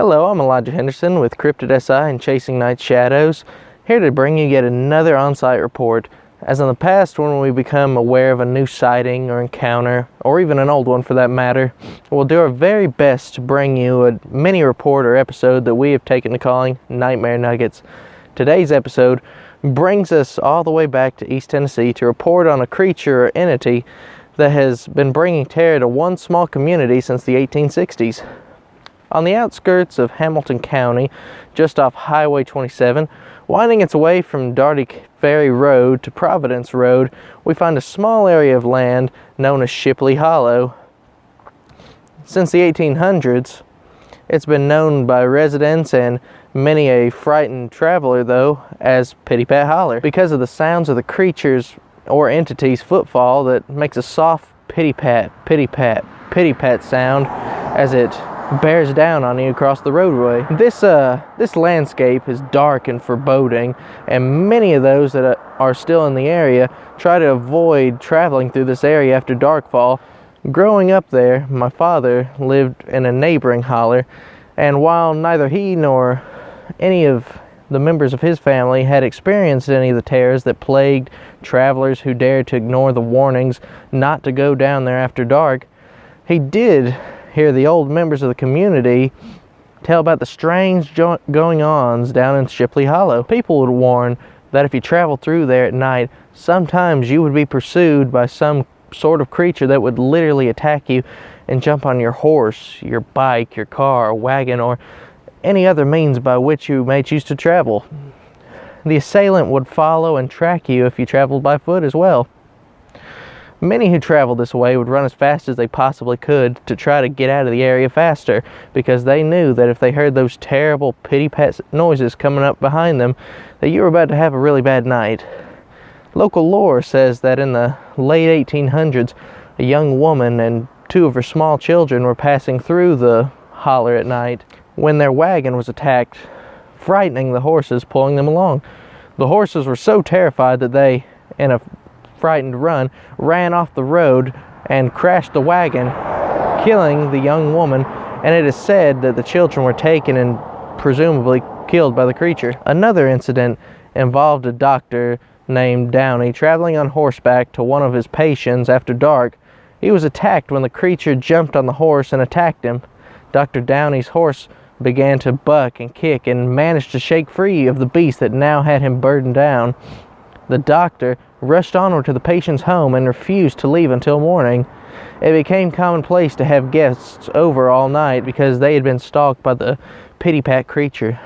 Hello, I'm Elijah Henderson with Cryptid SI and Chasing Night Shadows, here to bring you yet another on-site report. As in the past, when we become aware of a new sighting or encounter, or even an old one for that matter, we'll do our very best to bring you a mini report or episode that we have taken to calling Nightmare Nuggets. Today's episode brings us all the way back to East Tennessee to report on a creature or entity that has been bringing terror to one small community since the 1860s. On the outskirts of Hamilton County, just off Highway 27, winding its way from Darty Ferry Road to Providence Road, we find a small area of land known as Shipley Hollow. Since the 1800s, it's been known by residents and many a frightened traveler, though, as Pitty Holler, because of the sounds of the creature's or entity's footfall that makes a soft pitty-pat, pitty-pat, pitty-pat sound as it bears down on you across the roadway. This landscape is dark and foreboding, and many of those that are still in the area try to avoid traveling through this area after darkfall. Growing up there, my father lived in a neighboring holler, and while neither he nor any of the members of his family had experienced any of the terrors that plagued travelers who dared to ignore the warnings not to go down there after dark, he did hear the old members of the community tell about the strange going-ons down in Shipley Hollow. People would warn that if you traveled through there at night, sometimes you would be pursued by some sort of creature that would literally attack you and jump on your horse, your bike, your car, wagon, or any other means by which you may choose to travel. The assailant would follow and track you if you traveled by foot as well. Many who traveled this way would run as fast as they possibly could to try to get out of the area faster, because they knew that if they heard those terrible pitty-pat noises coming up behind them, that you were about to have a really bad night. Local lore says that in the late 1800s, a young woman and two of her small children were passing through the holler at night when their wagon was attacked, frightening the horses pulling them along. The horses were so terrified that they, in a frightened run, ran off the road and crashed the wagon, killing the young woman, and it is said that the children were taken and presumably killed by the creature. Another incident involved a doctor named Downey traveling on horseback to one of his patients after dark. He was attacked when the creature jumped on the horse and attacked him. Dr. Downey's horse began to buck and kick and managed to shake free of the beast that now had him burdened down. The doctor rushed onward to the patient's home and refused to leave until morning. It became commonplace to have guests over all night because they had been stalked by the pitty-pat creature.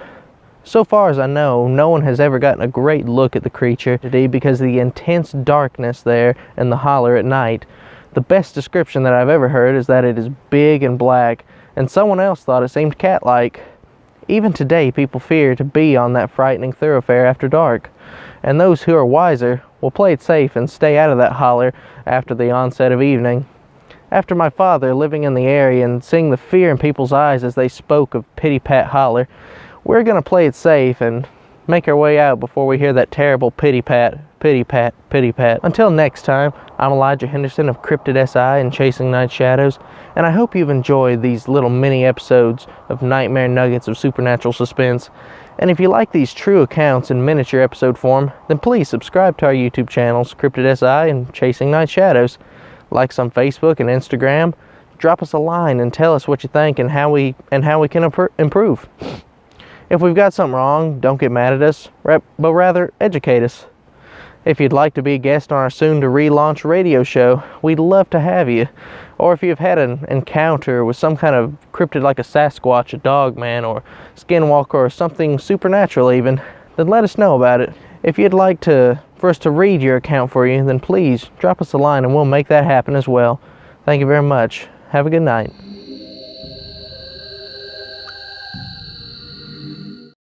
So far as I know, no one has ever gotten a great look at the creature today because of the intense darkness there in the holler at night. The best description that I've ever heard is that it is big and black, and someone else thought it seemed cat-like. Even today, people fear to be on that frightening thoroughfare after dark, and those who are wiser will play it safe and stay out of that holler after the onset of evening. After my father living in the area and seeing the fear in people's eyes as they spoke of pitty-pat holler, we're going to play it safe and make our way out before we hear that terrible pitty-pat, pitty-pat, pitty-pat. Until next time, I'm Elijah Henderson of Cryptid SI and Chasing Night Shadows, and I hope you've enjoyed these little mini episodes of Nightmare Nuggets of supernatural suspense. And if you like these true accounts in miniature episode form, then please subscribe to our YouTube channels, Cryptid SI and Chasing Night Shadows. Like us on Facebook and Instagram. Drop us a line and tell us what you think and how we can improve. If we've got something wrong, don't get mad at us, but rather educate us. If you'd like to be a guest on our soon-to-relaunch radio show, we'd love to have you. Or if you've had an encounter with some kind of cryptid like a Sasquatch, a Dogman, or Skinwalker, or something supernatural even, then let us know about it. If you'd like for us to read your account for you, then please drop us a line and we'll make that happen as well. Thank you very much. Have a good night.